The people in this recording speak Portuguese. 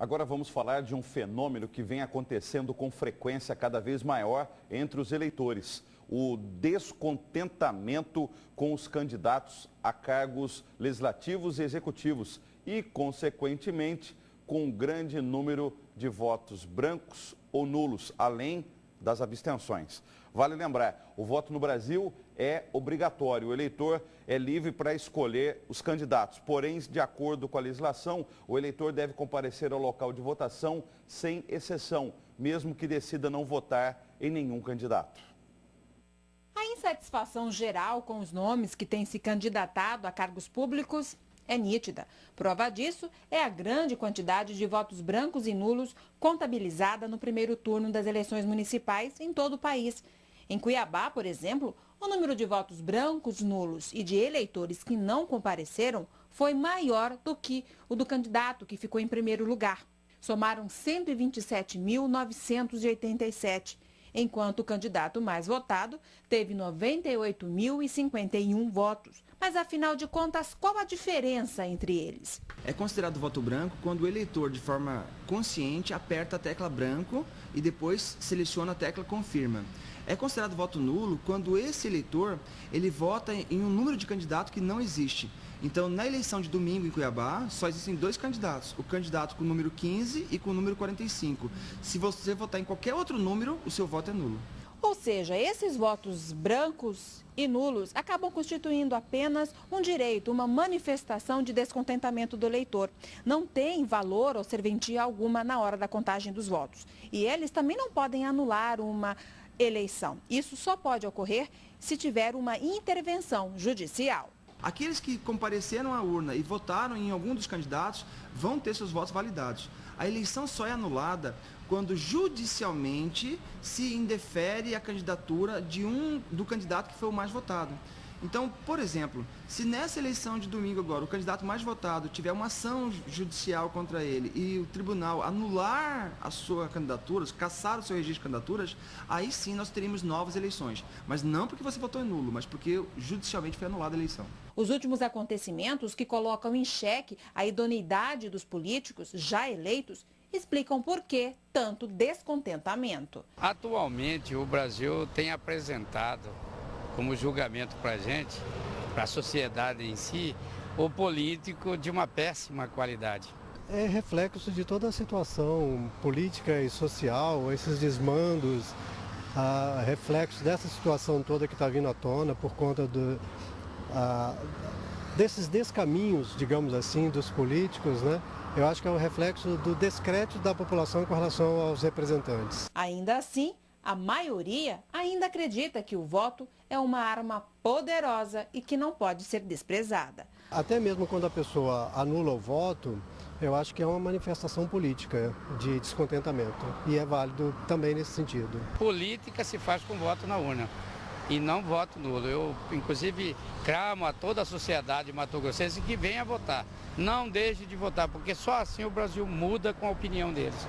Agora vamos falar de um fenômeno que vem acontecendo com frequência cada vez maior entre os eleitores. O descontentamento com os candidatos a cargos legislativos e executivos e, consequentemente, com um grande número de votos brancos ou nulos, além das abstenções. Vale lembrar, o voto no Brasil é obrigatório. O eleitor é livre para escolher os candidatos. Porém, de acordo com a legislação, o eleitor deve comparecer ao local de votação sem exceção, mesmo que decida não votar em nenhum candidato. A insatisfação geral com os nomes que têm se candidatado a cargos públicos é nítida. Prova disso é a grande quantidade de votos brancos e nulos contabilizada no primeiro turno das eleições municipais em todo o país. Em Cuiabá, por exemplo, o número de votos brancos, nulos e de eleitores que não compareceram foi maior do que o do candidato que ficou em primeiro lugar. Somaram 127.987, enquanto o candidato mais votado teve 98.051 votos. Mas, afinal de contas, qual a diferença entre eles? É considerado voto branco quando o eleitor, de forma consciente, aperta a tecla branco e depois seleciona a tecla confirma. É considerado voto nulo quando esse eleitor ele vota em um número de candidato que não existe. Então, na eleição de domingo em Cuiabá, só existem dois candidatos, o candidato com o número 15 e com o número 45. Se você votar em qualquer outro número, o seu voto é nulo. Ou seja, esses votos brancos e nulos acabam constituindo apenas um direito, uma manifestação de descontentamento do eleitor. Não tem valor ou serventia alguma na hora da contagem dos votos. E eles também não podem anular uma eleição. Isso só pode ocorrer se tiver uma intervenção judicial. Aqueles que compareceram à urna e votaram em algum dos candidatos vão ter seus votos validados. A eleição só é anulada quando judicialmente se indefere a candidatura do candidato que foi o mais votado. Então, por exemplo, se nessa eleição de domingo agora o candidato mais votado tiver uma ação judicial contra ele e o tribunal anular a sua candidatura, cassar o seu registro de candidaturas, aí sim nós teríamos novas eleições. Mas não porque você votou em nulo, mas porque judicialmente foi anulada a eleição. Os últimos acontecimentos que colocam em xeque a idoneidade dos políticos já eleitos explicam por que tanto descontentamento. Atualmente, o Brasil tem apresentado como julgamento para a gente, para a sociedade em si, o político de uma péssima qualidade. É reflexo de toda a situação política e social, esses desmandos, reflexo dessa situação toda que está vindo à tona por conta desses descaminhos, digamos assim, dos políticos, né? Eu acho que é um reflexo do descrédito da população com relação aos representantes. Ainda assim, a maioria ainda acredita que o voto é uma arma poderosa e que não pode ser desprezada. Até mesmo quando a pessoa anula o voto, eu acho que é uma manifestação política de descontentamento e é válido também nesse sentido. Política se faz com voto na urna e não voto nulo. Eu, inclusive, clamo a toda a sociedade mato-grossense que venha votar. Não deixe de votar, porque só assim o Brasil muda com a opinião deles.